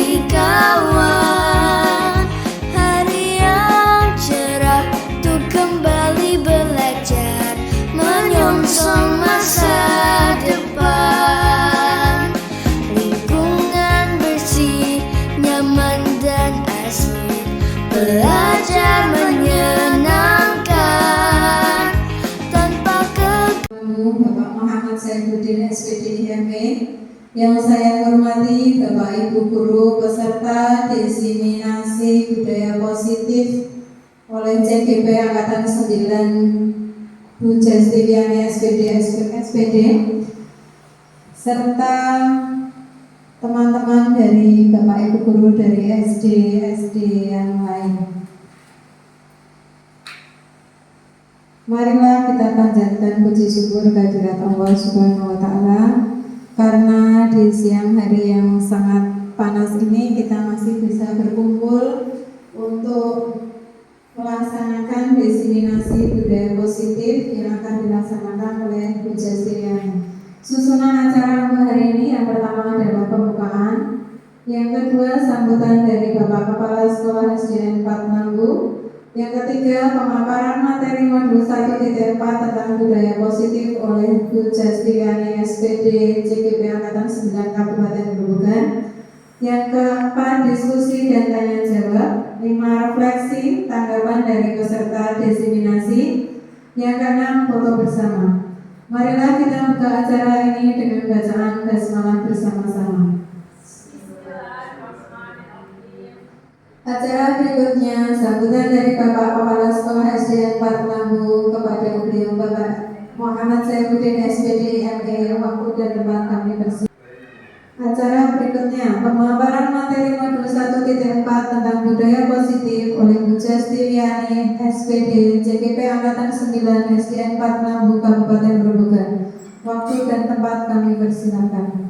hari kawan, hari yang cerah untuk kembali belajar, menyongsong masa depan. Lingkungan bersih, nyaman dan asik, belajar menyenangkan tanpa Bapak Muhammad Saifuddin SPD IMB. Yang saya hormati Bapak Ibu Guru peserta diseminasi budaya positif oleh CGP Angkatan 9 Bu Jastiviani SPD serta teman-teman dari Bapak Ibu Guru dari SD yang lain. Marilah kita panjatkan puji syukur kehadirat Allah Subhanahu wa Ta'ala, karena di siang hari yang sangat panas ini kita masih bisa berkumpul untuk melaksanakan diseminasi budaya positif yang akan dilaksanakan oleh Bu Jastiviani. Susunan acara untuk hari ini, yang pertama adalah pembukaan, yang kedua sambutan dari Bapak Kepala Sekolah SDN 4 Nanggu, yang ketiga pemaparan materi modul 1.4 tentang budaya positif oleh Bu Jastiviani SPD CGP Angkatan 9 Kabupaten Grobogan. Yang keempat diskusi dan tanya jawab. 5 refleksi tanggapan dari peserta diseminasi. Yang keenam foto bersama. Marilah kita buka acara ini dengan bacaan basmalah bersama-sama. Acara berikutnya sambutan dari Bapak Kepala Sekolah SDN 4 Nanggu kepada beliau Bapak Muhammad Saifuddin SPD IMB. Waktu dan tempat kami bersih. Acara berikutnya pemaparan materi modul 1.4 tentang budaya positif oleh Bu Jastiviani SPD CGP Angkatan 9 SDN 4 Nanggu Kabupaten Grobogan. Waktu dan tempat kami persilakan.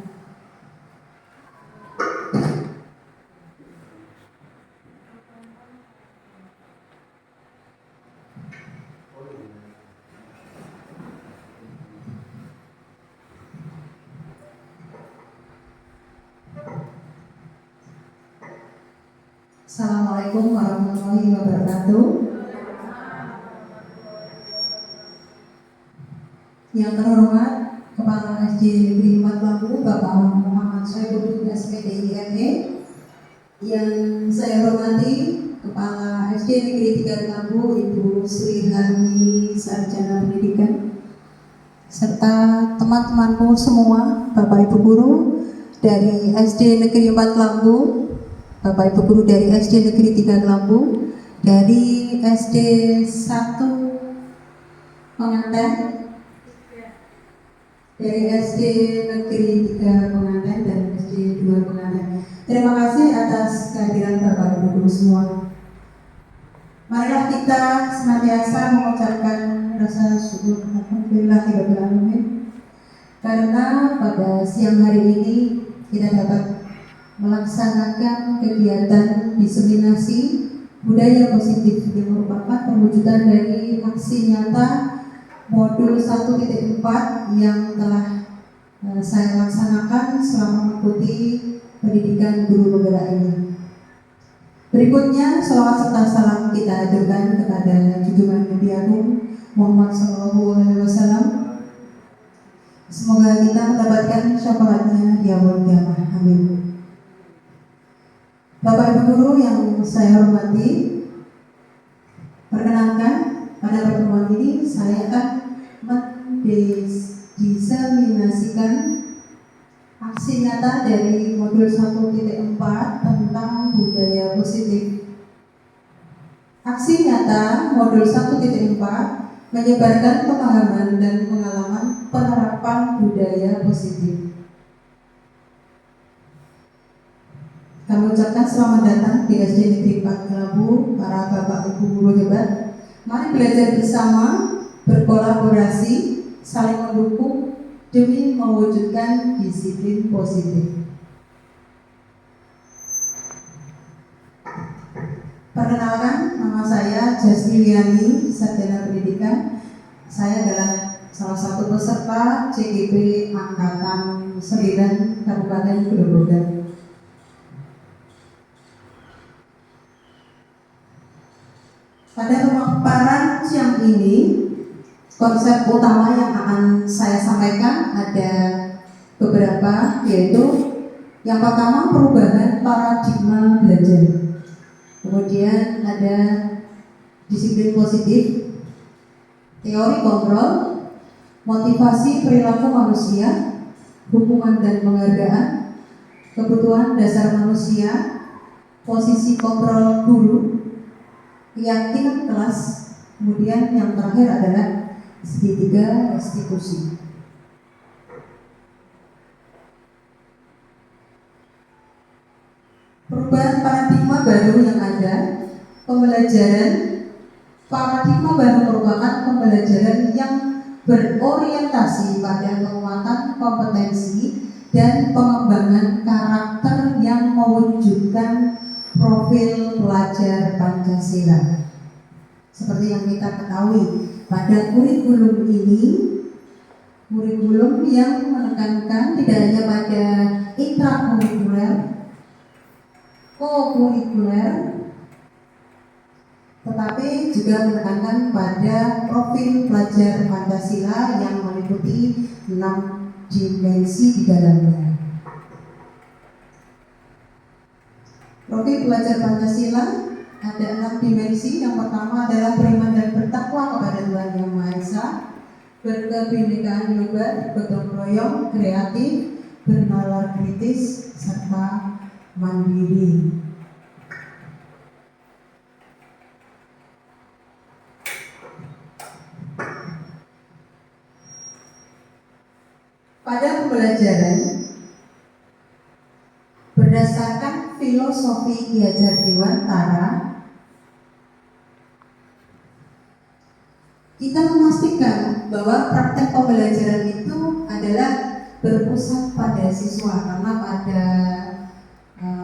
Assalamualaikum warahmatullahi wabarakatuh. Yang terhormat Kepala SD Negeri 4 Lampung Bapak Muhammad Saifuddin SPD IMB. Yang saya hormati Kepala SD Negeri 3 Lampung Ibu Sri Harmini Sarjana Pendidikan, serta teman-temanku semua, Bapak Ibu Guru dari SD Negeri 4 Lampung, Bapak Ibu Guru dari SD Negeri 3 Lampung, dari SD 1 Penganten, dari SD Negeri 3 Penganten dan SD 2 Penganten. Terima kasih atas kehadiran Bapak Ibu Guru semua. Marilah kita senantiasa mengucapkan rasa syukur Alhamdulillahirabbil alamin, karena pada siang hari ini kita dapat melaksanakan kegiatan diseminasi budaya positif yang merupakan perwujudan dari aksi nyata modul 1.4 yang telah saya laksanakan selama mengikuti pendidikan guru penggerak ini. Berikutnya selawat serta salam kita aturkan kepada junjungan Nabi Agung Muhammad SAW. Semoga kita mendapatkan syafaatnya di yaumul qiyamah. Amin. Bapak Ibu Guru yang saya hormati, perkenalkan pada pertemuan ini saya akan mendiseminasikan aksi nyata dari modul 1.4 tentang budaya positif. Aksi nyata modul 1.4 menyebarkan pemahaman dan pengalaman penerapan budaya positif. Kami ucapkan selamat datang di SD Negeri 4 Lampung, para Bapak Ibu Guru hebat. Mari belajar bersama, berkolaborasi, saling mendukung demi mewujudkan disiplin positif. Perkenalkan, nama saya Jastiviani, Sarjana Pendidikan. Saya adalah salah satu peserta CGP Angkatan 9 Kabupaten Grobogan. ini konsep utama yang akan saya sampaikan ada beberapa, yaitu yang pertama perubahan paradigma belajar, kemudian ada disiplin positif, teori kontrol, motivasi perilaku manusia, hubungan dan penghargaan, kebutuhan dasar manusia, posisi kontrol guru, keyakinan kelas, kemudian yang terakhir adalah segitiga restitusi. Perubahan paradigma baru yang ada, pembelajaran paradigma baru merupakan pembelajaran yang berorientasi pada penguatan kompetensi dan pengembangan karakter yang mewujudkan profil pelajar Pancasila. Seperti yang kita ketahui, pada kurikulum ini, kurikulum yang menekankan tidak hanya pada intrakurikuler, kokurikuler, tetapi juga menekankan pada profil pelajar Pancasila yang meliputi 6 dimensi di dalamnya. Profil pelajar Pancasila ada 6 dimensi. Yang pertama adalah beriman dan bertakwa kepada Tuhan Yang Maha Esa, berkebinekaan global, gotong royong, kreatif, bernalar kritis, serta mandiri. Pada pembelajaran berdasarkan filosofi Ki Hajar Dewantara, kita memastikan bahwa praktek pembelajaran itu adalah berpusat pada siswa, karena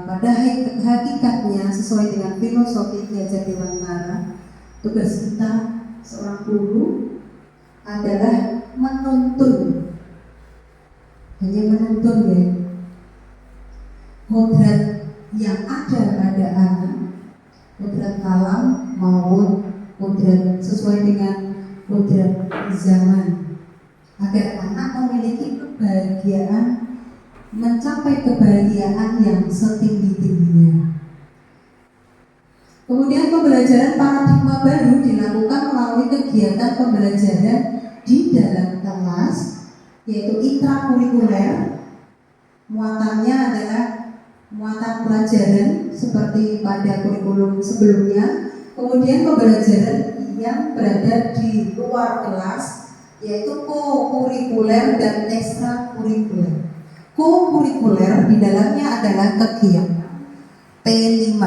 pada hakikatnya sesuai dengan filosofi Ki Hajar Dewantara, tugas kita seorang guru adalah menuntun, hanya menuntun ya, kodrat yang ada pada anak, kodrat alam maupun kodrat sesuai dengan kodrat zaman, agar anak memiliki kebahagiaan, mencapai kebahagiaan yang setinggi-tingginya. Kemudian pembelajaran paradigma baru dilakukan melalui kegiatan pembelajaran di dalam kelas, yaitu intrakurikuler. Muatannya adalah muatan pelajaran seperti pada kurikulum sebelumnya. Kemudian pembelajaran yang berada di luar kelas, yaitu kokurikuler dan ekstrakurikuler. Kokurikuler di dalamnya adalah kegiatan P5.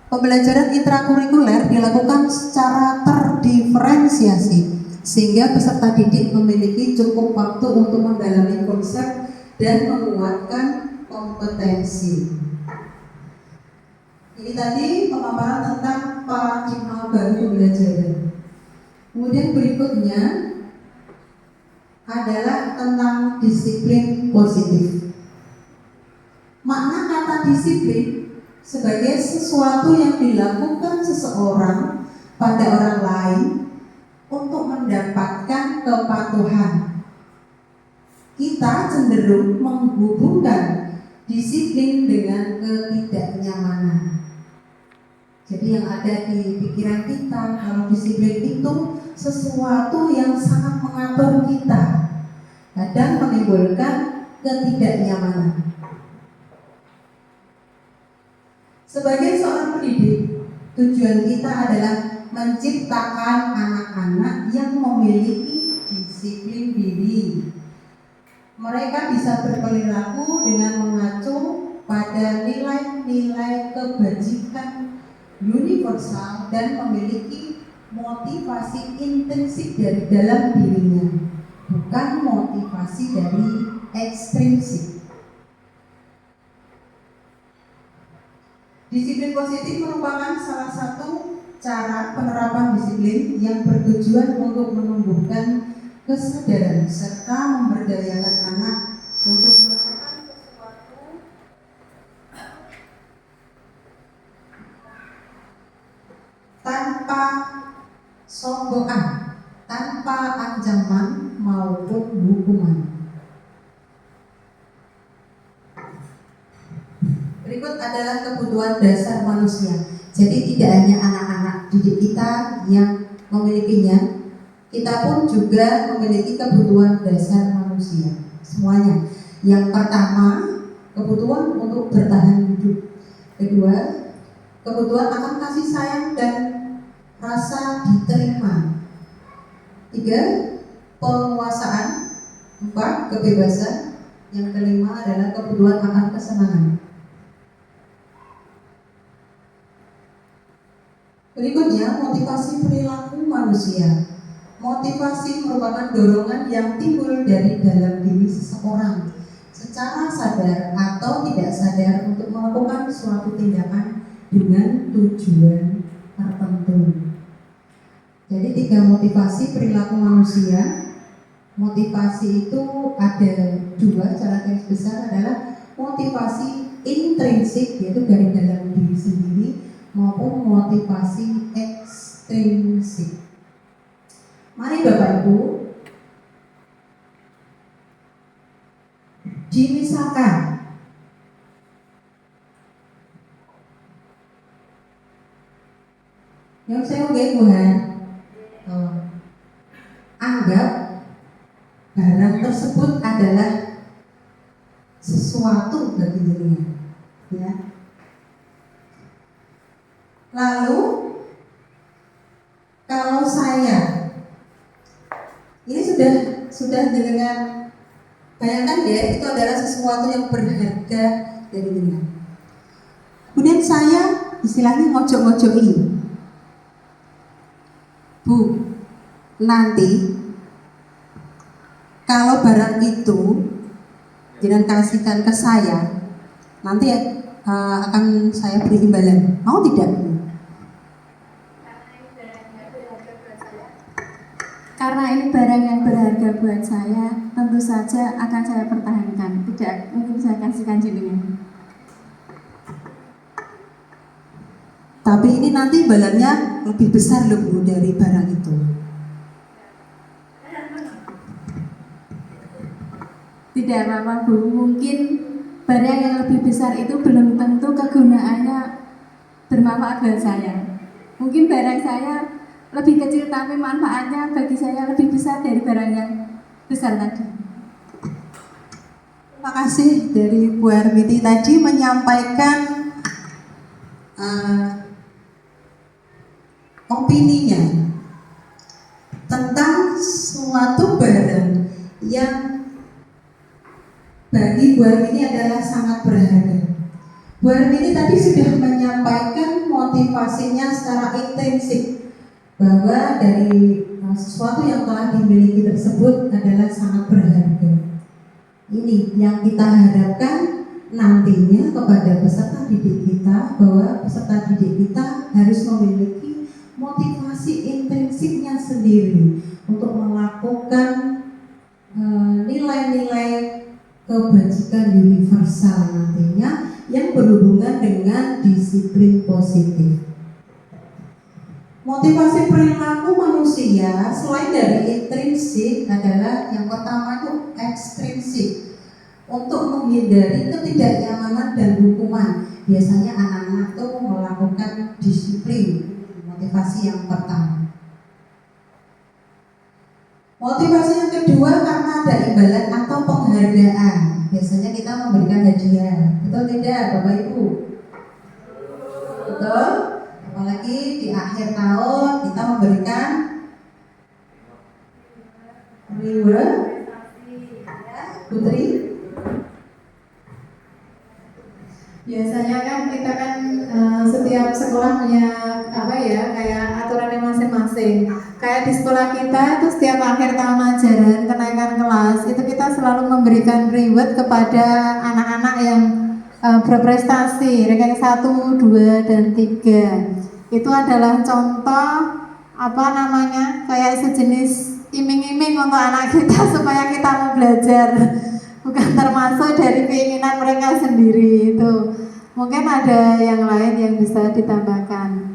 Pembelajaran intrakurikuler dilakukan secara terdiferensiasi, sehingga peserta didik memiliki cukup waktu untuk mendalami konsep dan menguatkan kompetensi. Ini tadi pemaparan tentang paradigma baru pembelajaran. Kemudian berikutnya adalah tentang disiplin positif. Makna kata disiplin sebagai sesuatu yang dilakukan seseorang pada orang lain untuk mendapatkan kepatuhan. Kita cenderung menghubungkan disiplin dengan ketidaknyamanan. Jadi yang ada di pikiran kita, kalau disiplin itu sesuatu yang sangat mengatur kita, kadang menimbulkan ketidaknyamanan. Sebagai seorang pendidik, tujuan kita adalah menciptakan anak-anak yang memiliki disiplin diri. Mereka bisa berperilaku dengan mengacu pada nilai-nilai kebajikan universal dan memiliki motivasi intrinsik dari dalam dirinya, bukan motivasi dari ekstrinsik. Disiplin positif merupakan salah satu cara penerapan disiplin yang bertujuan untuk menumbuhkan kesadaran serta memberdayakan anak untuk melakukan sesuatu Berikut adalah kebutuhan dasar manusia. Jadi tidak hanya anak-anak didik kita yang memilikinya, kita pun juga memiliki kebutuhan dasar manusia. Semuanya. Yang pertama, kebutuhan untuk bertahan hidup. Kedua, kebutuhan akan kasih sayang dan rasa diterima. Tiga, penguasaan. Empat, kebebasan. Yang kelima adalah kebutuhan akan kesenangan. Berikutnya, motivasi perilaku manusia. Motivasi merupakan dorongan yang timbul dari dalam diri seseorang secara sadar atau tidak sadar untuk melakukan suatu tindakan dengan tujuan tertentu. Jadi 3 motivasi perilaku manusia. Motivasi itu ada 2, cara garis besar adalah motivasi intrinsik, yaitu dari dalam diri sendiri, maupun motivasi ekstrinsik. Mari Bapak Ibu dimisalkan. Yang saya Tuhan, anggap barang tersebut adalah sesuatu bagi dirinya, ya. Lalu kalau saya ini sudah dengan bayangkan ya, itu adalah sesuatu yang berharga dari dunia. Kemudian saya istilahnya ngojok-ngojoki, Bu, nanti kalau barang itu jangan kasihkan ke saya, nanti akan saya beri imbalan. Mau tidak, Bu? Karena ini barang yang berharga buat saya, tentu saja akan saya pertahankan. Tidak mungkin saya kasihkan jenengan. Tapi ini nanti imbalannya lebih besar loh, Bu, dari barang itu. Tidak apa-apa, Bu. Mungkin barang yang lebih besar itu belum tentu kegunaannya bermanfaat buat saya. Mungkin barang saya lebih kecil tapi manfaatnya bagi saya lebih besar dari barang yang besar tadi. Terima kasih dari Bu Hermiti tadi menyampaikan opininya tentang suatu barang yang bagi Bu Hermiti adalah sangat berharga. Bu Hermiti tadi sudah menyampaikan motivasinya secara intrinsik, bahwa dari sesuatu yang telah dimiliki tersebut adalah sangat berharga. Ini yang kita harapkan nantinya kepada peserta didik kita, bahwa peserta didik kita harus memiliki motivasi intrinsiknya sendiri untuk melakukan nilai-nilai kebajikan universal nantinya yang berhubungan dengan disiplin positif. Motivasi perilaku manusia selain dari intrinsik adalah yang pertama itu ekstrinsik, untuk menghindari ketidaknyamanan dan hukuman. Biasanya anak-anak itu melakukan disiplin, motivasi yang pertama. Motivasi yang kedua karena ada imbalan atau penghargaan. Biasanya kita memberikan hadiah, betul tidak Bapak Ibu? Betul? Apalagi di akhir tahun kita memberikan reward, Putri. Biasanya kan kita kan setiap sekolah punya kayak aturannya masing-masing. Kayak di sekolah kita itu setiap akhir tahun ajaran kenaikan kelas itu kita selalu memberikan reward kepada anak-anak yang berprestasi, ranking 1, 2, dan 3. Itu adalah contoh kayak sejenis iming-iming untuk anak kita supaya kita mau belajar, bukan termasuk dari keinginan mereka sendiri. Itu mungkin ada yang lain yang bisa ditambahkan.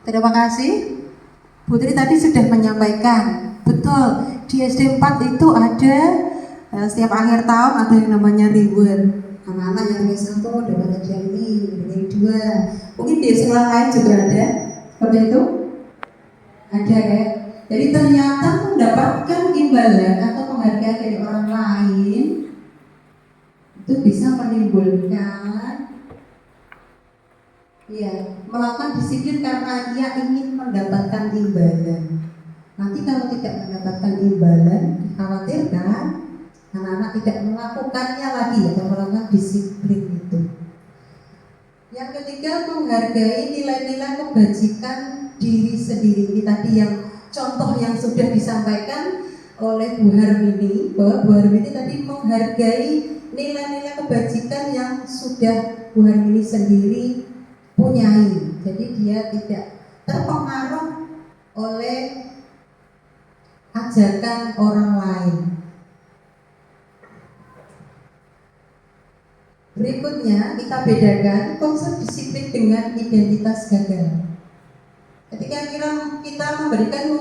Terima kasih. Putri tadi sudah menyampaikan, betul, di SD 4 itu ada Setiap akhir tahun ada yang namanya reward. Anak-anak yang biasa tuh dapat hadiah ini 2. Mungkin di sekolah lain juga ada seperti itu. Ada ya. Jadi ternyata mendapatkan imbalan atau penghargaan dari orang lain itu bisa menimbulkan melakukan disiplin karena ia ingin mendapatkan imbalan. Nanti kalau tidak mendapatkan imbalan, dikhawatirkan anak-anak tidak melakukannya lagi atau melakukan disiplin itu. Yang ketiga, menghargai nilai-nilai kebajikan diri sendiri. Ini tadi yang contoh yang sudah disampaikan oleh Bu Harmini, bahwa Bu Harmini tadi menghargai nilai-nilai kebajikan yang sudah Bu Harmini sendiri punyai. Jadi dia tidak terpengaruh oleh ajakan orang lain. Berikutnya kita bedakan konsep disiplin dengan identitas gagal. Ketika kita memberikan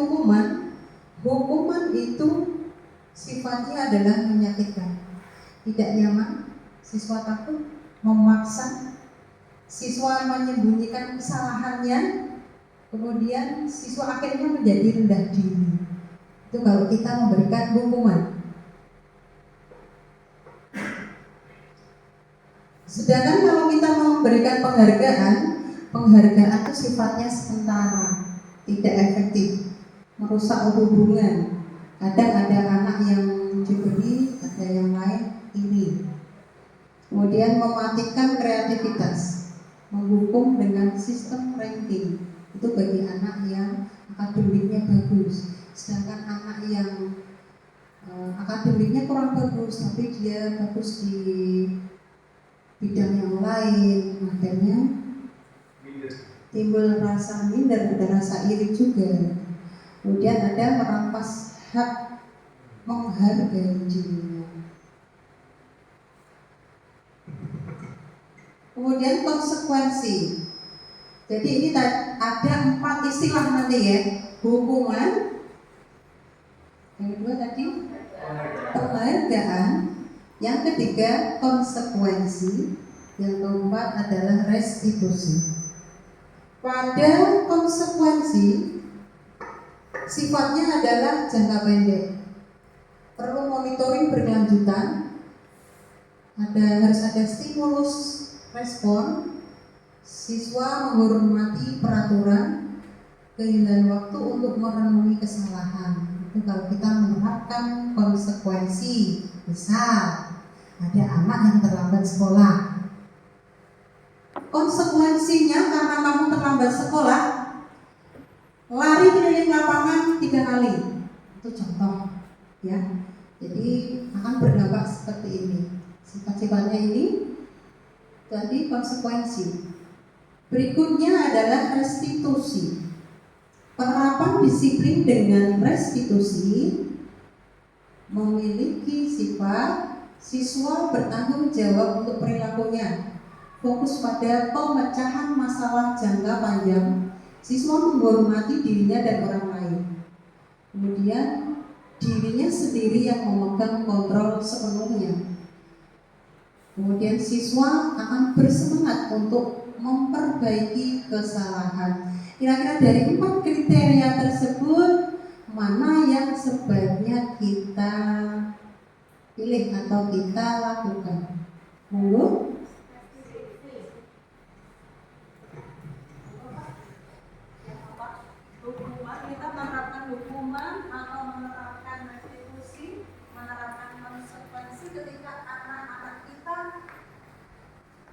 hukuman itu sifatnya adalah menyakitkan, tidak nyaman, siswa takut, memaksa, siswa menyembunyikan kesalahannya, kemudian siswa akhirnya menjadi rendah diri. Itu kalau kita memberikan hukuman. Sedangkan kalau kita memberikan penghargaan itu sifatnya sementara, tidak efektif, merusak hubungan. Kadang ada anak yang diberi, ada yang lain ini. Kemudian mematikan kreativitas, menghukum dengan sistem ranking. Itu bagi anak yang akademiknya bagus. Sedangkan anak yang akademiknya kurang bagus, tapi dia bagus di bidang yang lain, akhirnya timbul rasa minder, ada rasa iri juga. Kemudian ada merampas hak menghargai dirinya. Kemudian konsekuensi. Jadi ini ada 4 istilah nanti ya. Hukuman, yang kedua tadi penghargaan, yang ketiga konsekuensi, yang keempat adalah restitusi. Pada konsekuensi sifatnya adalah jangka pendek, perlu monitoring berkelanjutan, harus ada stimulus respon, siswa menghormati peraturan, kehindaran waktu untuk merenungi kesalahan. Itu kalau kita menerapkan konsekuensi. Misal ada anak yang terlambat sekolah, konsekuensinya karena kamu terlambat sekolah, lari keliling lapangan 3 kali. Itu contoh ya. Jadi akan berdampak seperti ini. Sifat-sifatnya ini jadi konsekuensi. Berikutnya adalah restitusi. Penerapan disiplin dengan restitusi memiliki sifat siswa bertanggung jawab untuk perilakunya, fokus pada pemecahan masalah jangka panjang, siswa menghormati dirinya dan orang lain, kemudian dirinya sendiri yang memegang kontrol sepenuhnya, kemudian siswa akan bersemangat untuk memperbaiki kesalahan. Kira-kira dari 4 kriteria tersebut, mana yang sebaiknya kita pilih atau kita lakukan? Monggo. Hukuman, kita menerapkan hukuman atau menerapkan restitusi, menerapkan konsekuensi ketika anak-anak kita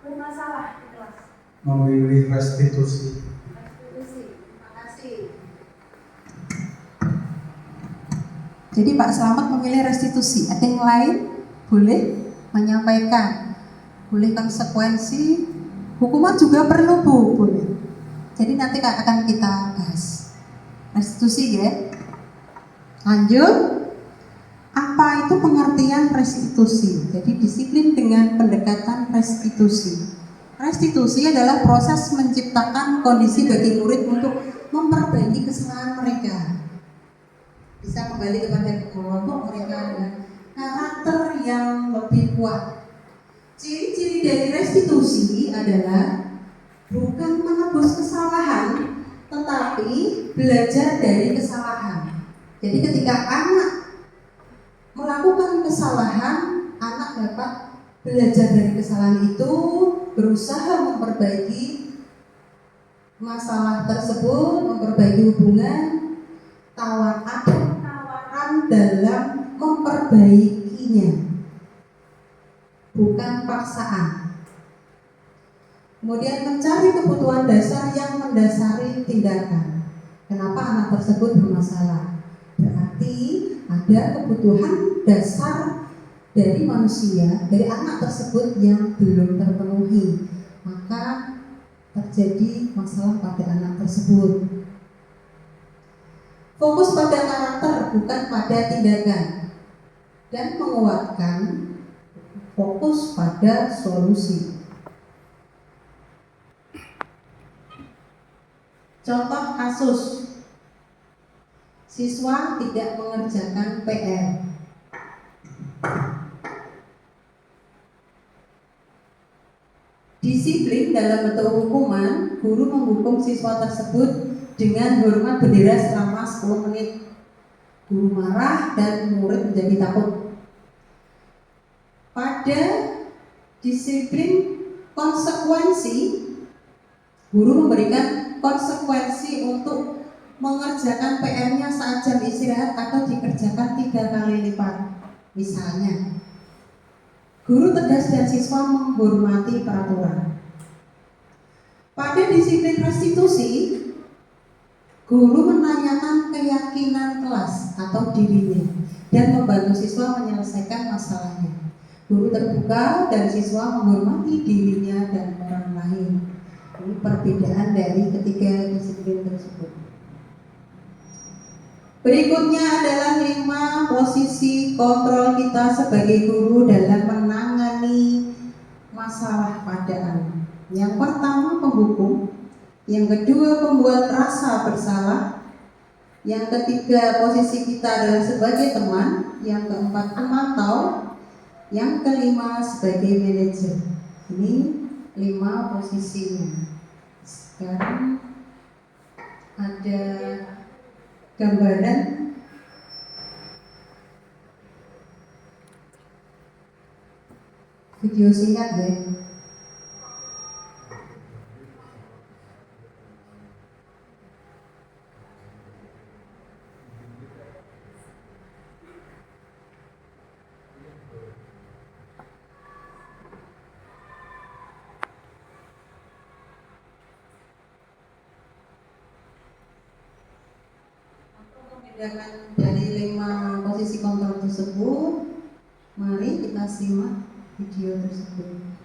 bermasalah di kelas. Memilih restitusi. Terima kasih. Jadi Pak Slamet memilih restitusi. Ada yang lain boleh menyampaikan, boleh konsekuensi, hukuman juga perlu Bu, boleh. Jadi nanti akan kita bahas restitusi ya. Lanjut, apa itu pengertian restitusi? Jadi disiplin dengan pendekatan restitusi. Restitusi adalah proses menciptakan kondisi bagi murid untuk memperbaiki kesalahan mereka, bisa kembali kepada kelompok mereka dengan karakter yang lebih kuat. Ciri-ciri dari restitusi adalah bukan menebus kesalahan, tetapi belajar dari kesalahan. Jadi ketika anak melakukan kesalahan, anak dapat belajar dari kesalahan itu, berusaha memperbaiki masalah tersebut, memperbaiki hubungan, tawaran dalam memperbaikinya, bukan paksaan. Kemudian mencari kebutuhan dasar yang mendasari tindakan. Kenapa anak tersebut bermasalah? Berarti ada kebutuhan dasar dari manusia, dari anak tersebut yang belum terpenuhi. Maka terjadi masalah pada anak tersebut. Fokus pada karakter bukan pada tindakan, dan menguatkan fokus pada solusi. Contoh kasus, siswa tidak mengerjakan PR. Disiplin dalam bentuk hukuman, guru menghukum siswa tersebut dengan hormat bendera selama 10 menit. Guru marah dan murid menjadi takut. Pada disiplin konsekuensi, guru memberikan konsekuensi untuk mengerjakan PR-nya saat jam istirahat atau dikerjakan 3 kali lipat. Misalnya, guru tegas dan siswa menghormati peraturan. Pada disiplin restitusi, guru menanyakan keyakinan kelas atau dirinya dan membantu siswa menyelesaikan masalahnya. Guru terbuka dan siswa menghormati dirinya dan orang lain. Ini perbedaan dari ketiga disiplin tersebut. Berikutnya adalah 5 posisi kontrol kita sebagai guru dalam menangani masalah pada anak. Yang pertama, penghukum. Yang kedua, pembuat rasa bersalah. Yang ketiga, posisi kita adalah sebagai teman. Yang keempat, pemantau. Yang kelima, sebagai manajer. Ini 5 posisinya. Sekarang ada gambaran video singkat ya. Membedakan dari 5 posisi kontrol tersebut, mari kita simak video tersebut.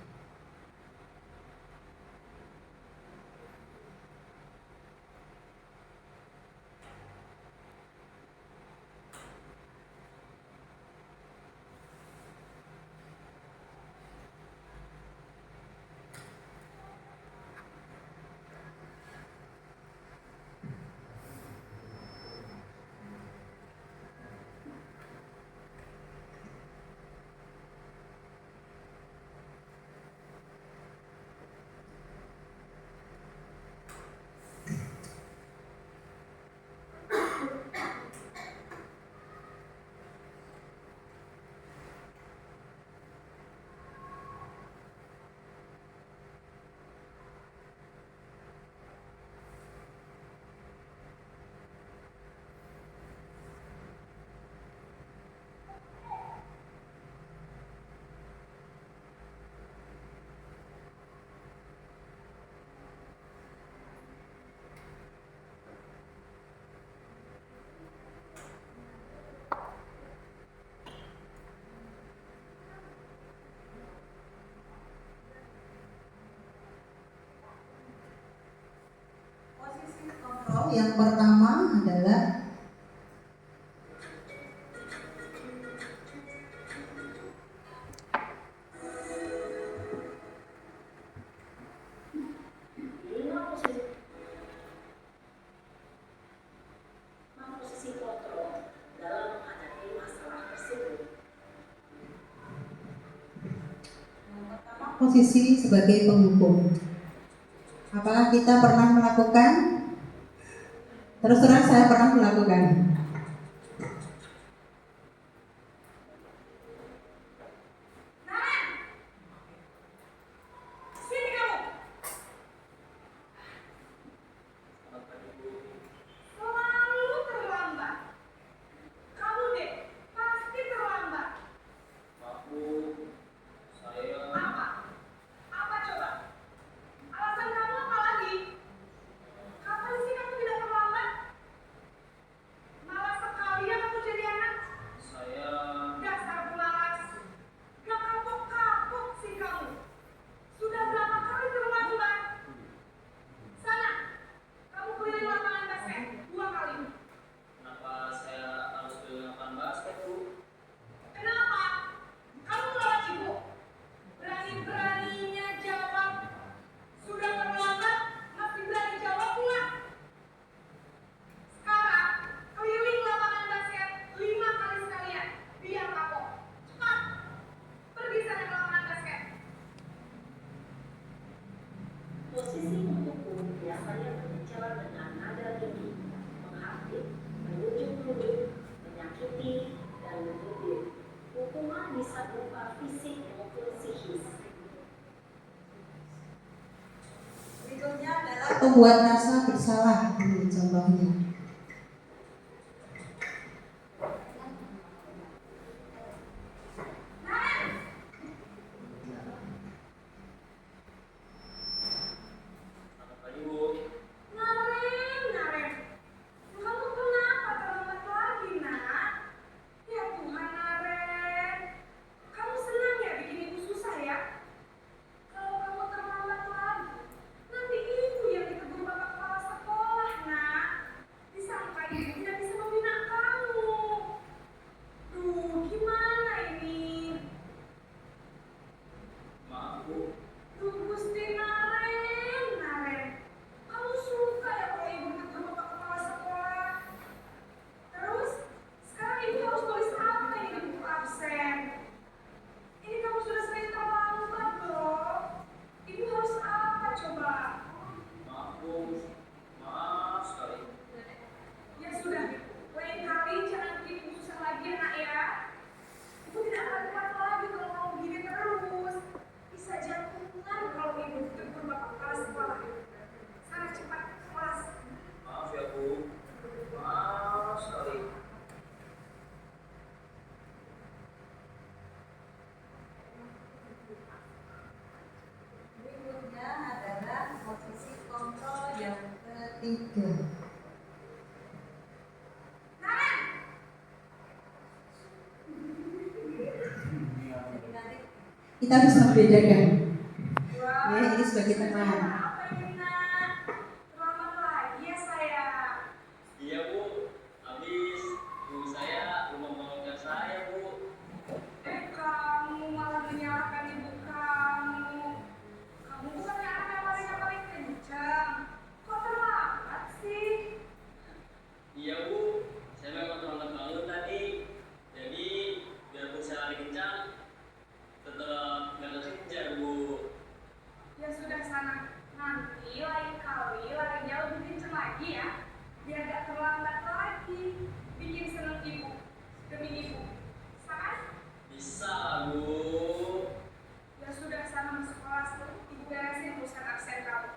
posisi sebagai penghukum. Apakah kita pernah melakukan? Terus terang saya pernah melakukan. Selalu terlambat. Kamu deh, pasti terlambat. Apa? Apa coba? Alasan kamu apa lagi? Kapan sih kamu tidak terlambat? Malas sekali ya kamu jadi anak. Dasar pemalas. Gak kapok-kapok sih kamu. Sudah berapa kali terlambat? Sana, kamu keliling lapangan basket 2 kali. Kenapa? Kamu melawan ibu. Berani-beraninya jawab. Sudah terlambat, masih berani jawab pula. Sekarang, keliling lapangan basket 5 kali sekalian. Biar kapok. Cepat. Pergi sana ke lapangan basket. Posisi penghukum biasanya berbicara dengan nada tinggi, menghakimi, menunjuk-nunjuk, menyakiti, dan menyindir. Hukuman bisa berupa fisik maupun psikis. Berikutnya adalah membuat rasa bersalah. Ini contohnya. Naren. Kamu kenapa terlambat lagi, nak? Ya Tuhan, Naren. Kamu senang ya bikin ibu susah ya? Kalau kamu terlambat lagi, nanti ibu yang ditegur bapak kepala sekolah, nak. Disangka ibu tidak bisa membina kamu. Duh, gimana ini? Duh, Gusti Naren. Kamu suka ya kalau ibu ditegur bapak kepala sekolah? Terus, sekarang ibu harus tulis apa ini di buku absen? Ini kamu sudah sering terlambat loh. Ibu harus apa coba? Ya sudah, lain kali jangan bikin ibu susah lagi ya, nak ya. Ibu tidak akan kuat lagi kalau kamu begini terus. Bisa jantungan kalau ibu ditegur bapak kepala sekolah. Sana cepat ke kelas. Berikutnya adalah posisi kontrol yang ketiga. Naren! Kita bisa membedakan. Wah, Ya, ini sebagai teman. apa ini, nak? Terlambat lagi ya saya. Kamu malah menyalahkan ibu kamu. Kamu bukannya anak yang paling kencang. Kok terlambat sih? Ya sudah sana. Nanti lain kali larinya lebih kencang lagi ya. Biar gak terlambat lagi. Bikin seneng ibu. Demi ibu. Sama? Ya sudah sana masuk kelas. Ibu beresin urusan absen kamu.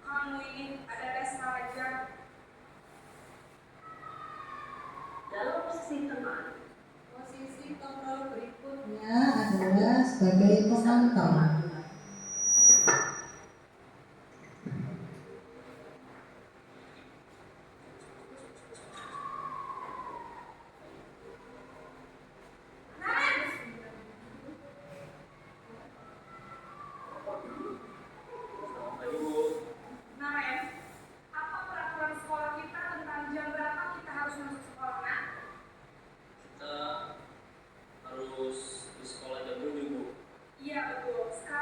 Kamu ini ada saja. Dalam posisi teman, Posisi kontrol berikutnya adalah sebagai penonton. Naren, apa peraturan sekolah kita tentang jam berapa kita harus masuk sekolah, nak? Harus di sekolah jam 7, Bu. Iya betul. Sekarang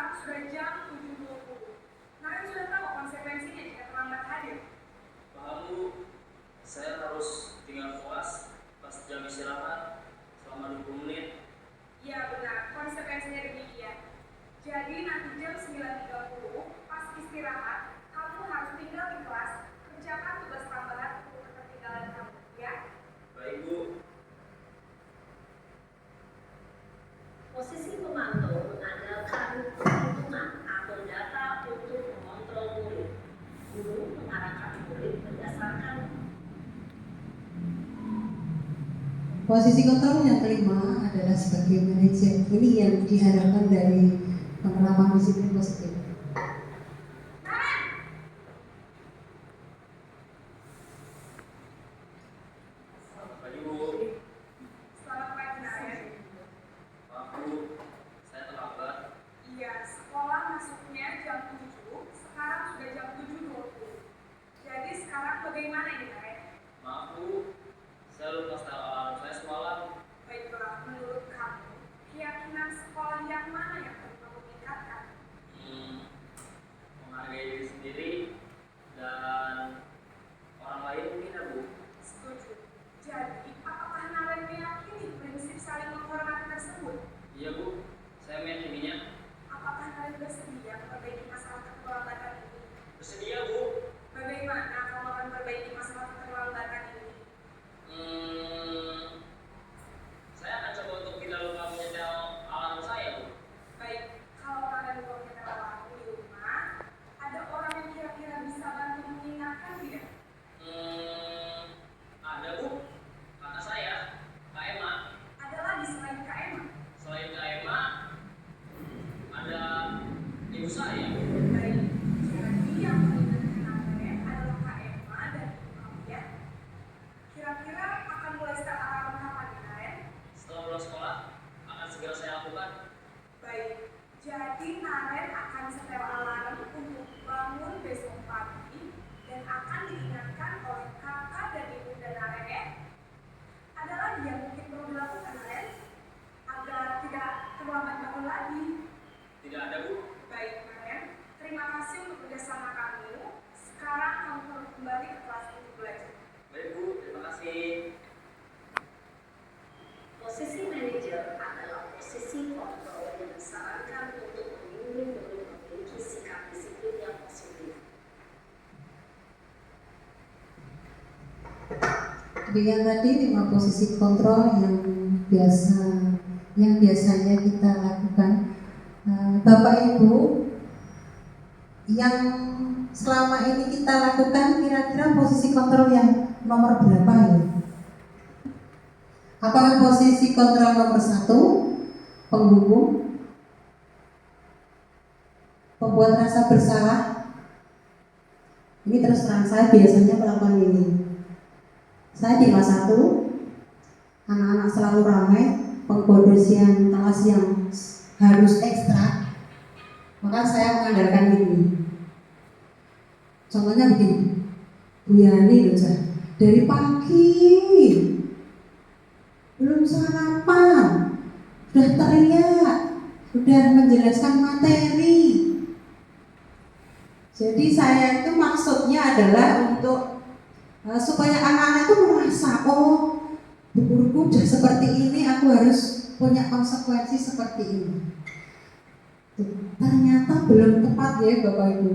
Jadi nanti jam 9.30 pas istirahat, kamu harus tinggal di kelas, kerjakan tugas tambahan untuk ketertinggalan kamu, ya? Baik, Bu. Posisi pemantau mengandalkan perhitungan atau data untuk mengontrol murid. Guru mengarahkan murid berdasarkan Posisi kontrol yang kelima adalah sebagai manajer. Ini yang diharapkan dari penerapan disiplin positif. Pagi, Bu. Selamat pagi, Naren. Maaf, Bu. Saya terlambat. Iya, sekolah masuknya jam 7, sekarang sudah jam 7.20. Jadi sekarang bagaimana ini, Naren? Maaf, Bu. Saya lupa setel alarm saya semalam. Baiklah, menurut kamu, keyakinan sekolah yang mana yang perlu kamu tingkatkan? Menghargai diri sendiri dan orang lain mungkin ya, Bu. Setuju. Jadi, apakah Naren meyakini prinsip saling menghormati tersebut? Iya, Bu. Saya meyakininya. Apakah Naren bersedia memperbaiki masalah keterlambatan ini? Bersedia, Bu. Bagaimana kamu akan memperbaiki masalah keterlambatan ini? Saya akan coba untuk tidak lupa menyetel alarm saya, Bu. Baik, kalau kalian belum kenal alarm di rumah, ada orang yang kira-kira bisa bantu mengingatkan tidak? Ada, Bu. Kata saya, Kak Emma. Ada lagi selain Kak Emma? Selain Kak Emma, ada ibu saya. Baik, jadi yang mengingatkan Naren adalah Kak Emma dan ibu kamu ya. Kira-kira akan mulai start alarm kapan nih, Naren? Setelah pulang sekolah, akan segera saya lakukan. Baik, jadi Naren akan setel alarm untuk bangun besok pagi dan akan diingatkan oleh kakak dan ibu dan Naren ya. Ada lagi yang mungkin perlu dilakukan, Naren, agar tidak terlambat bangun lagi. Tidak ada, Bu. Baik, Naren, terima kasih untuk kerjasama kamu. Sekarang kamu perlu kembali ke kelas untuk belajar. Baik, Bu. Terima kasih. posisi manajer adalah posisi kontrol yang disarankan untuk membimbing murid memiliki sikap disiplin yang positif. Demikian tadi 5 posisi kontrol yang biasanya kita lakukan. Bapak Ibu, yang selama ini kita lakukan kira-kira posisi kontrol yang nomor berapa ya? Apakah posisi kontrol nomor 1, penghukum, pembuat rasa bersalah? Ini terus terang saya biasanya melakukan ini. Saya di kelas 1, anak-anak selalu ramai, pengkondisian kelas yang harus ekstra, maka saya mengandalkan ini. Contohnya begini, Bu Yani loh, dari pagi belum sarapan, sudah teriak, sudah menjelaskan materi. Jadi saya itu maksudnya adalah untuk supaya anak-anak itu merasa, oh, guruku sudah seperti ini, aku harus punya konsekuensi seperti ini. Ternyata belum tepat ya Bapak Ibu.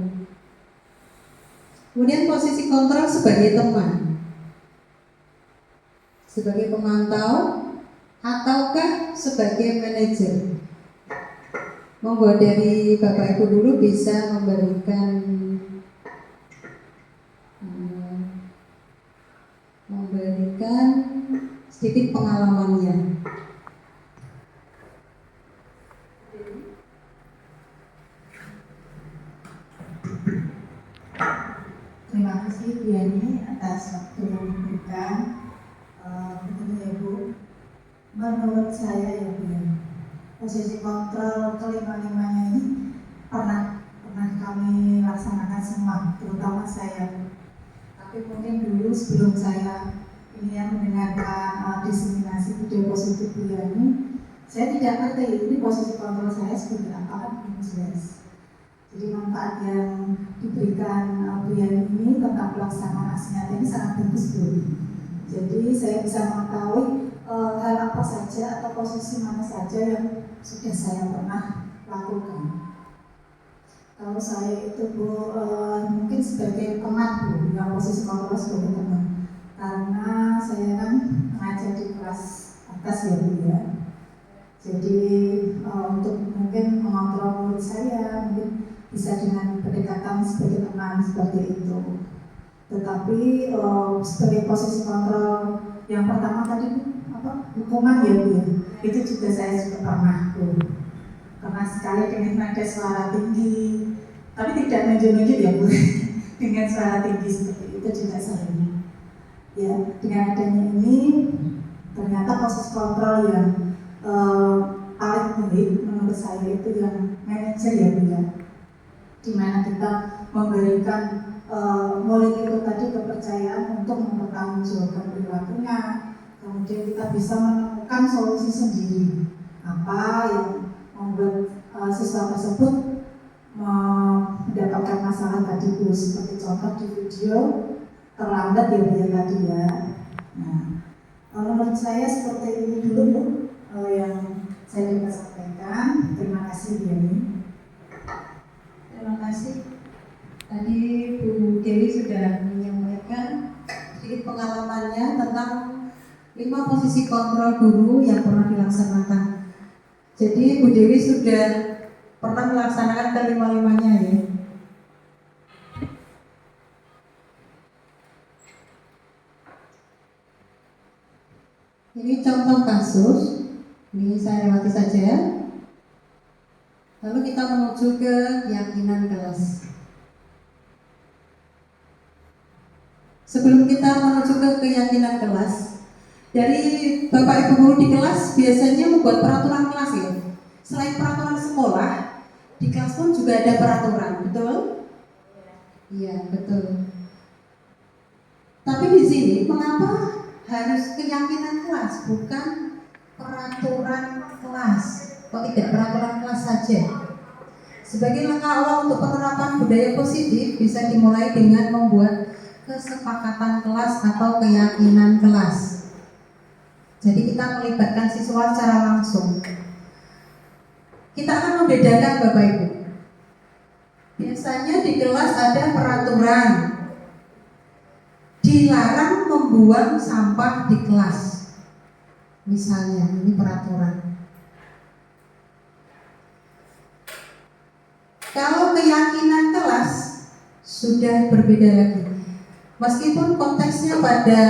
Kemudian posisi kontrol sebagai teman, sebagai pemantau, ataukah sebagai manajer. Monggo dari Bapak Ibu dulu bisa memberikan sedikit pengalamannya. Terima kasih Bu Yani atas waktu yang diberikan. Begini ya Bu, menurut saya ya Bu, posisi kontrol kelima-limanya ini pernah kami laksanakan semua, terutama saya. Tapi mungkin dulu sebelum saya ini yang mendengarkan diseminasi video positif Bu Yani, saya tidak ngerti ini posisi kontrol saya seperti apa, kan belum jelas. Jadi manfaat yang diberikan Bu Yani ini tentang pelaksanaan aksi nyata ini sangat bagus Bu. Jadi saya bisa mengetahui hal apa saja atau posisi mana saja yang sudah saya pernah lakukan. Kalau saya itu Bu, mungkin sebagai teman Bu, yang posisi kontrol sebagai teman. Karena saya kan mengajar di kelas atas ya Bu ya. Jadi untuk mungkin mengontrol murid saya mungkin bisa dengan pendekatan sebagai teman seperti itu. Tetapi sebagai posisi kontrol yang pertama tadi apa hukuman ya Bu ya, itu juga saya juga pernah Bu. Karena sekali dengan ada suara tinggi, tapi tidak nunjuk-nunjuk ya Bu, dengan suara tinggi seperti itu juga sering. Ya, dengan adanya ini ternyata proses kontrol yang paling baik menurut saya itu yang manajer ya Bu ya, dimana kita memberikan murid itu tadi kepercayaan untuk mempertanggungjawabkan perilakunya, kemudian kita bisa menemukan solusi sendiri apa yang membuat siswa tersebut mendapatkan masalah tadi Bu, seperti contoh di video terlambat ya Bu ya tadi ya. Nah, menurut saya seperti ini dulu Bu yang saya dapat sampaikan. Terima kasih Bu Yani. Terima kasih. Tadi Bu Dewi sudah menyampaikan sedikit pengalamannya tentang 5 posisi kontrol guru yang pernah dilaksanakan. Jadi Bu Dewi sudah pernah melaksanakan kelima-limanya ya. Ini contoh kasus. Ini saya lewati saja. Lalu kita menuju ke keyakinan kelas. Sebelum kita menuju ke keyakinan kelas, dari Bapak Ibu guru di kelas biasanya membuat peraturan kelas ya. Selain peraturan sekolah, di kelas pun juga ada peraturan, betul? Iya, betul. Tapi di sini mengapa harus keyakinan kelas, bukan peraturan kelas? Kok tidak peraturan kelas saja? Sebagai langkah awal untuk penerapan budaya positif bisa dimulai dengan membuat kesepakatan kelas atau keyakinan kelas. Jadi kita melibatkan siswa secara langsung. Kita akan membedakan Bapak Ibu. Biasanya di kelas ada peraturan. Dilarang membuang sampah di kelas. Misalnya, ini peraturan. Kalau keyakinan kelas sudah berbeda lagi. Meskipun konteksnya pada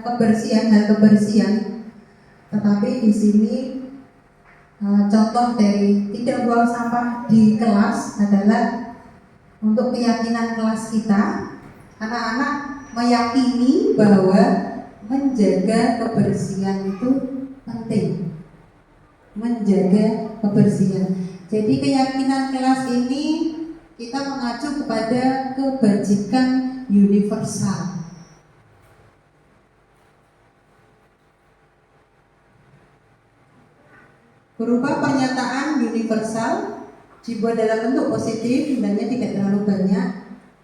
kebersihan, hal kebersihan, tetapi di sini contoh dari tidak buang sampah di kelas adalah untuk keyakinan kelas kita. Anak-anak meyakini bahwa menjaga kebersihan itu penting. Menjaga kebersihan. Jadi keyakinan kelas ini kita mengacu kepada kebajikan universal. Berupa pernyataan universal dibuat dalam bentuk positif, hendaknya tidak terlalu banyak,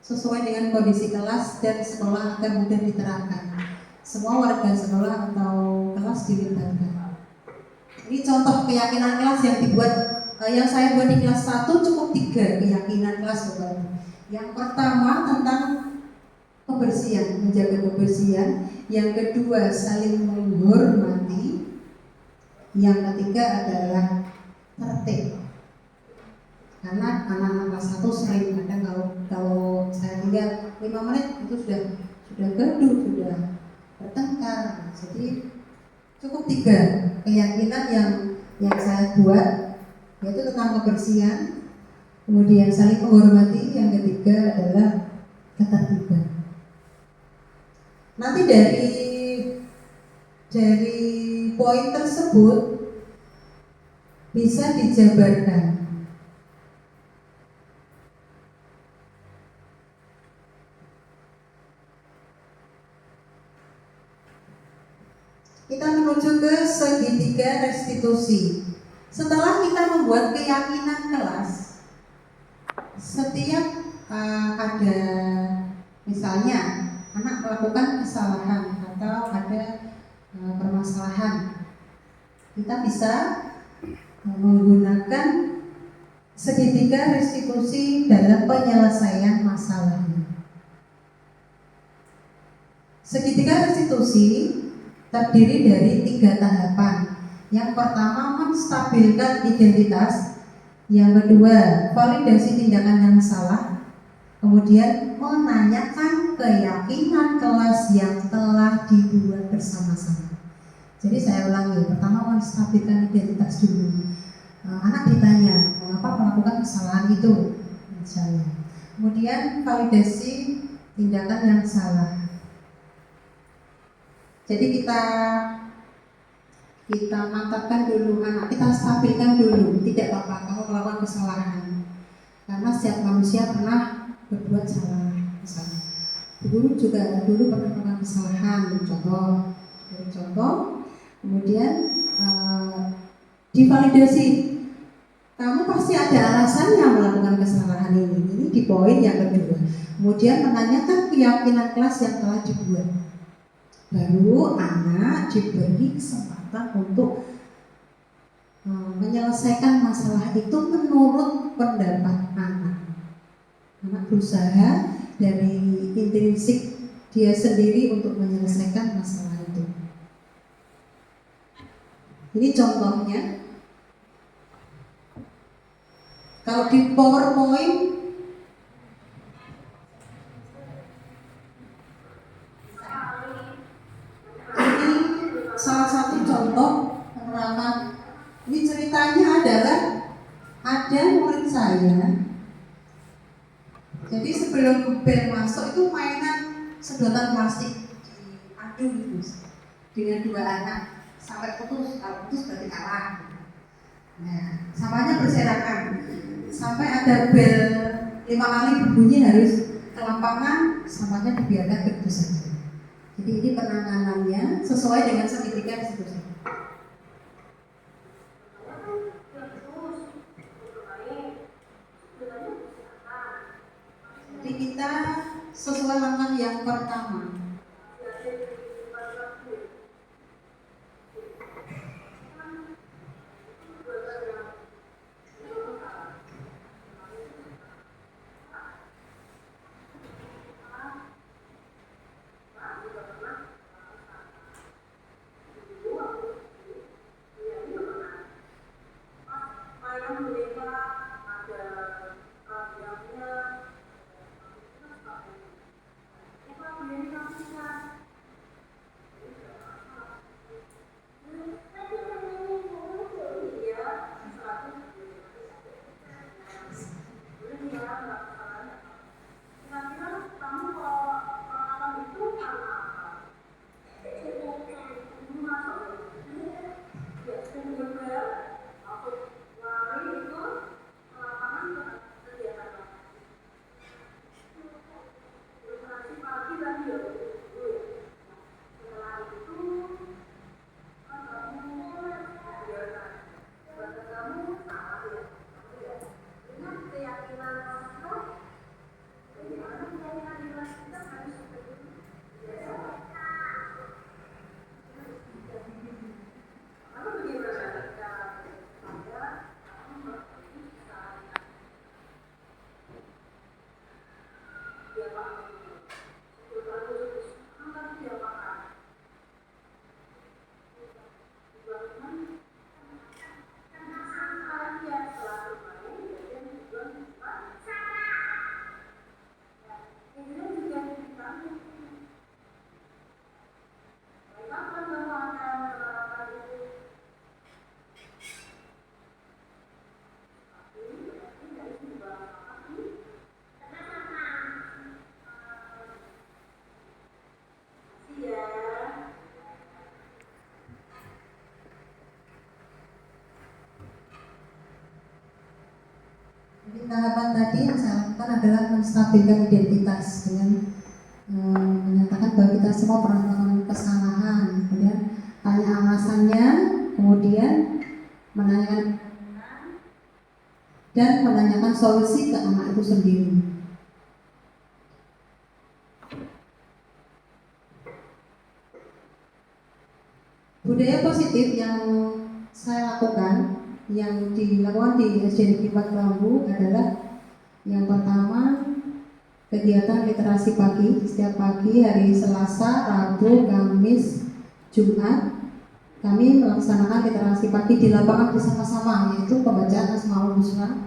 sesuai dengan kondisi kelas dan sekolah agar mudah diterapkan. Semua warga sekolah atau kelas dilibatkan. Ini contoh keyakinan kelas yang dibuat, yang saya buat di kelas 1 cukup 3 keyakinan kelas Bapak. Yang pertama tentang kebersihan, menjaga kebersihan. Yang kedua saling menghormati. Yang ketiga adalah tertib. Karena anak-anak kelas 1 sering kadang kalau saya tinggal 5 menit itu sudah gaduh, sudah bertengkar. Jadi cukup 3 keyakinan yang saya buat, yaitu tentang kebersihan, kemudian saling menghormati, yang ketiga adalah ketertiban. Nanti dari poin tersebut bisa dijabarkan. Kita menuju ke segitiga restitusi. Setelah kita membuat keyakinan kelas, setiap ada misalnya anak melakukan kesalahan atau ada permasalahan, kita bisa menggunakan Segitiga restitusi dalam penyelesaian masalahnya. Segitiga restitusi terdiri dari 3 tahapan. Yang pertama, menstabilkan identitas. Yang kedua, validasi tindakan yang salah. Kemudian, menanyakan keyakinan kelas yang telah dibuat bersama-sama. Jadi saya ulangi, pertama menstabilkan identitas dulu. Anak ditanya, mengapa melakukan kesalahan itu? Misalnya. Kemudian validasi tindakan yang salah. Jadi kita mantapkan dulu anak, kita stabilkan dulu. Tidak apa-apa kamu melakukan kesalahan, karena setiap manusia pernah berbuat salah. Misalnya, guru juga dulu pernah melakukan kesalahan. Contoh. Kemudian divalidasi. Kamu pasti ada alasannya melakukan kesalahan ini. Ini di poin yang kedua. Kemudian menanyakan keyakinan kelas yang telah dibuat. Baru anak diberi kesempatan untuk menyelesaikan masalah itu menurut pendapat anak. Anak berusaha dari intrinsik dia sendiri untuk menyelesaikan masalah itu. Ini contohnya. Kalau di PowerPoint ini salah satu contoh penerapan. Ini ceritanya adalah ada murid saya. Jadi sebelum bel masuk itu mainan sedotan plastik diadu gitu dengan 2 anak sampai putus. Kalau putus berarti kalah. Nah, sampahnya berserakan. Sampai ada bel 5 kali berbunyi harus ke lapangan, sampahnya dibiarkan begitu saja. Jadi ini penanganannya sesuai dengan segitiga restitusi. Jadi kita sesuai langkah yang pertama. Jadi tahapan tadi yang saya lakukan adalah menstabilkan identitas dengan menyatakan bahwa kita semua pernah melakukan kesalahan, kemudian tanya alasannya, kemudian menanyakan dan menanyakan solusi ke anak itu sendiri. Budaya positif yang saya lakukan yang dilakukan di SD Negeri 4 Kelambu adalah yang pertama kegiatan literasi pagi. Setiap pagi hari Selasa, Rabu, Kamis, Jumat kami melaksanakan literasi pagi di lapangan bersama-sama, yaitu pembacaan Asmaul Husna,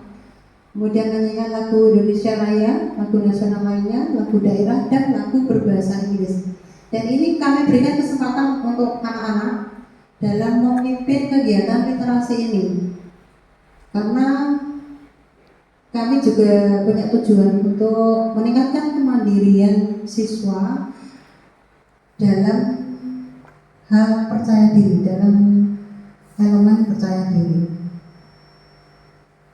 kemudian nyanyikan lagu Indonesia Raya, lagu nasional lainnya, lagu daerah, dan lagu berbahasa Inggris. Dan ini kami berikan kesempatan untuk anak-anak dalam memimpin kegiatan literasi ini, karena kami juga punya tujuan untuk meningkatkan kemandirian siswa dalam hal percaya diri, dalam elemen percaya diri.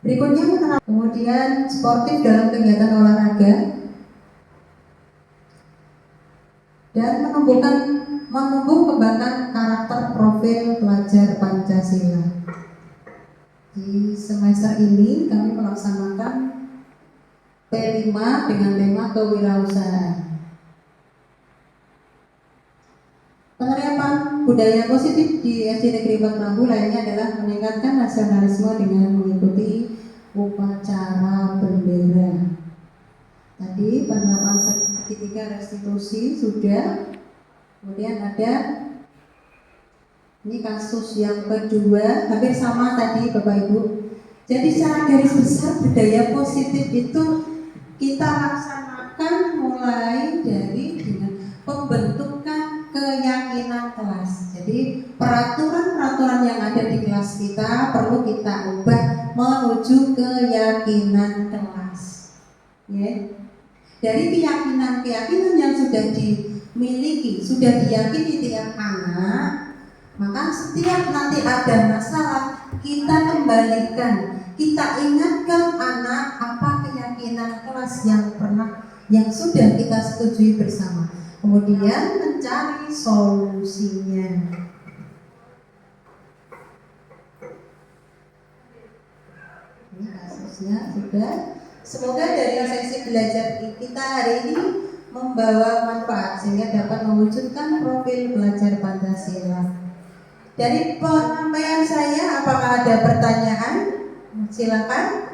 Berikutnya menerapkan kemudian sportif dalam kegiatan olahraga dan menumbuh kembangkan karakter profil pelajar Pancasila. Di semester ini kami melaksanakan P5 dengan tema kewirausahaan. Penerapan budaya positif di SD Negeri 4 Kelambu lainnya adalah meningkatkan nasionalisme dengan mengikuti upacara bendera. Tadi penerapan segitiga restitusi sudah, kemudian ada ini kasus yang kedua, hampir sama tadi Bapak Ibu. Jadi secara garis besar budaya positif itu kita laksanakan mulai dari dengan pembentukan keyakinan kelas. Jadi peraturan-peraturan yang ada di kelas kita perlu kita ubah menuju keyakinan kelas. Ya. Dari keyakinan-keyakinan yang sudah dimiliki, sudah diyakini tiap anak, maka setiap nanti ada masalah kita kembalikan, kita ingatkan anak apa keyakinan kelas yang sudah kita setujui bersama. Kemudian mencari solusinya. Ini kasusnya sudah. Semoga dari sesi belajar kita hari ini membawa manfaat sehingga dapat mewujudkan profil pelajar Pancasila. Dari penyampaian saya, apakah ada pertanyaan? Silakan.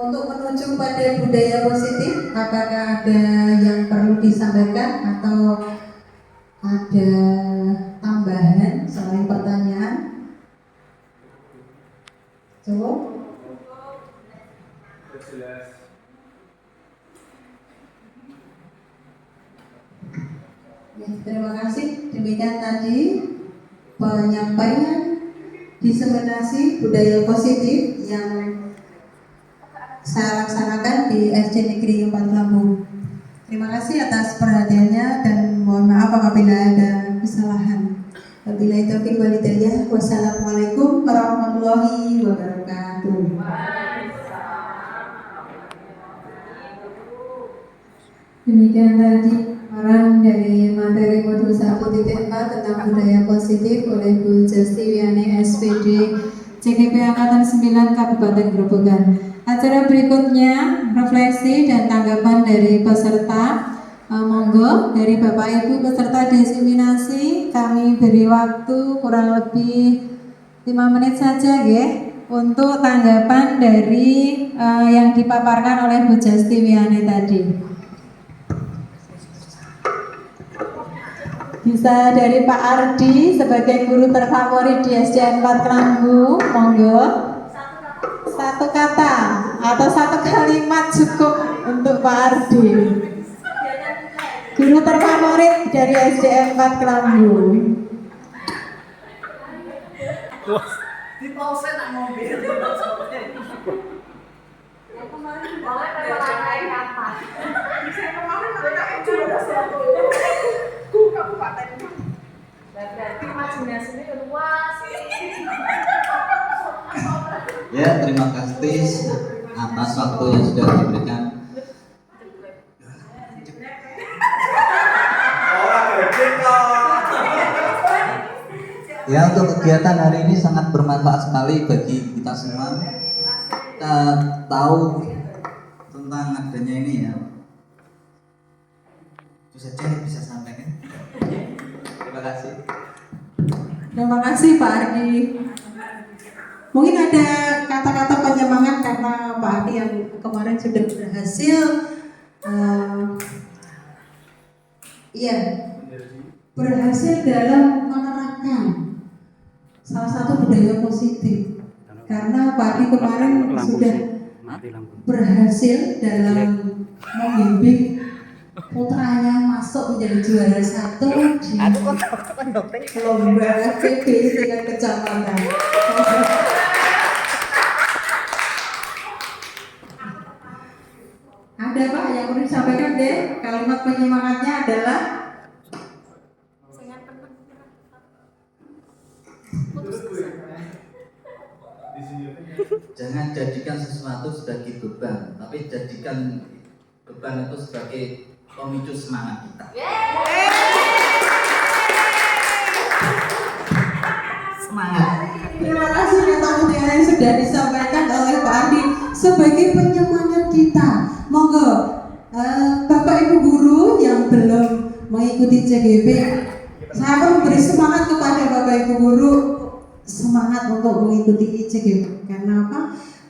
Untuk menuju pada budaya positif, apakah ada yang perlu disampaikan atau ada tambahan selain pertanyaan? Cukup? Ya, terima kasih. Demikian tadi penyampaian diseminasi budaya positif yang saya laksanakan di SD Negeri 4 Kelambu. Terima kasih atas perhatiannya dan mohon maaf apabila ada kesalahan. Wabillahi taufiq wal hidayah. Wassalamualaikum warahmatullahi wabarakatuh. Demikian tadi paparan dari materi modul 1.4 tentang budaya positif oleh Bu Jastiwiani SPD CGP Angkatan 9 Kabupaten Grobogan. Acara berikutnya refleksi dan tanggapan dari peserta. Monggo dari Bapak Ibu peserta diseminasi kami beri waktu kurang lebih 5 menit saja ya untuk tanggapan dari yang dipaparkan oleh Bu Jastiwiani tadi. Bisa dari Pak Ardi sebagai guru terfavorit di SDN 4 Kelambu, monggo. Satu kata atau satu kalimat cukup untuk Pak Ardi. Guru terfavorit dari SDN 4 Kelambu. Di pause nak mobil. Yang kemarin boleh kayak kapan? Saya kemarin ada juara satu. Kabupaten. Berarti imajinasinya luas. Ya, terima kasih atas waktu yang sudah diberikan. Ya, untuk kegiatan hari ini sangat bermanfaat sekali bagi kita semua. kita tahu tentang adanya ini ya. Itu saja yang bisa sampaikan. Terima kasih. Terima kasih Pak Ardi. Mungkin ada kata-kata penyemangat karena Pak Ardi yang kemarin sudah berhasil berhasil dalam menerapkan salah satu budaya positif. Karena Pak Ardi kemarin sudah berhasil dalam membimbing putranya masuk menjadi juara 1 di lomba FPB tingkat kecamatan. Ada Pak yang perlu disampaikan deh, kalimat penyemangatnya adalah jangan jadikan sesuatu sebagai beban, tapi jadikan beban itu sebagai pemicu semangat kita. Semangat. terima kasih kata mutiara yang sudah disampaikan oleh Pak Ardi sebagai penyemangat kita. Monggo Bapak Ibu guru yang belum mengikuti CGP, saya akan memberi semangat kepada Bapak Ibu guru, semangat untuk mengikuti CGP. Karena apa?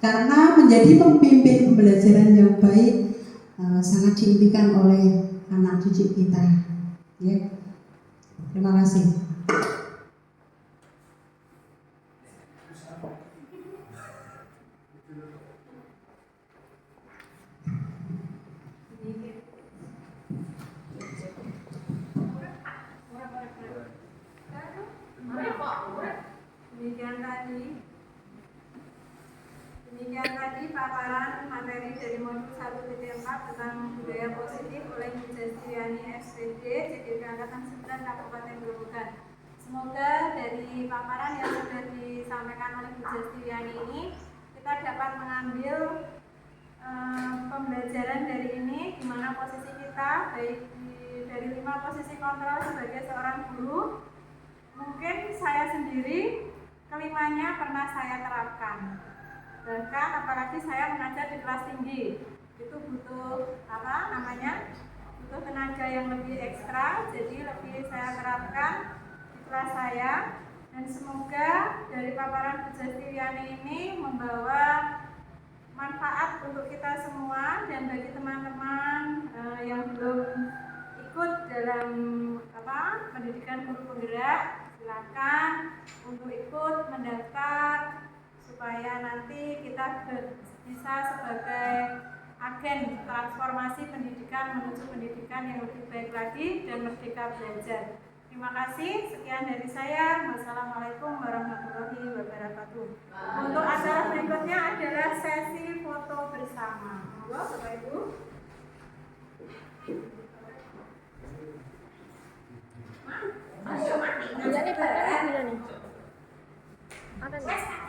Karena menjadi pemimpin pembelajaran yang baik sangat diimpikan oleh anak cucu kita. Ya. Terima kasih. Demikian tadi paparan materi dari modul 1.4 tentang budaya positif oleh Bu Jastiani SPD CGP Angkatan 9 Kabupaten Grobogan. Semoga dari paparan yang sudah disampaikan oleh Bu Jastiani ini kita dapat mengambil pembelajaran dari ini, di mana posisi kita baik dari 5 posisi kontrol sebagai seorang guru. Mungkin saya sendiri kelimanya pernah saya terapkan. Bahkan apalagi saya mengajar di kelas tinggi, itu butuh butuh tenaga yang lebih ekstra, jadi lebih saya terapkan di kelas saya. Dan semoga dari paparan Bu Jastiani ini membawa manfaat untuk kita semua, dan bagi teman-teman yang belum ikut dalam pendidikan guru penggerak, silakan untuk ikut mendaftar supaya nanti kita bisa sebagai agen transformasi pendidikan menuju pendidikan yang lebih baik lagi dan merdeka belajar. Terima kasih, sekian dari saya. Wassalamualaikum warahmatullahi wabarakatuh. Untuk acara berikutnya adalah sesi foto bersama. Monggo Bapak Ibu. Jadi pakai ini nih. Ada nih.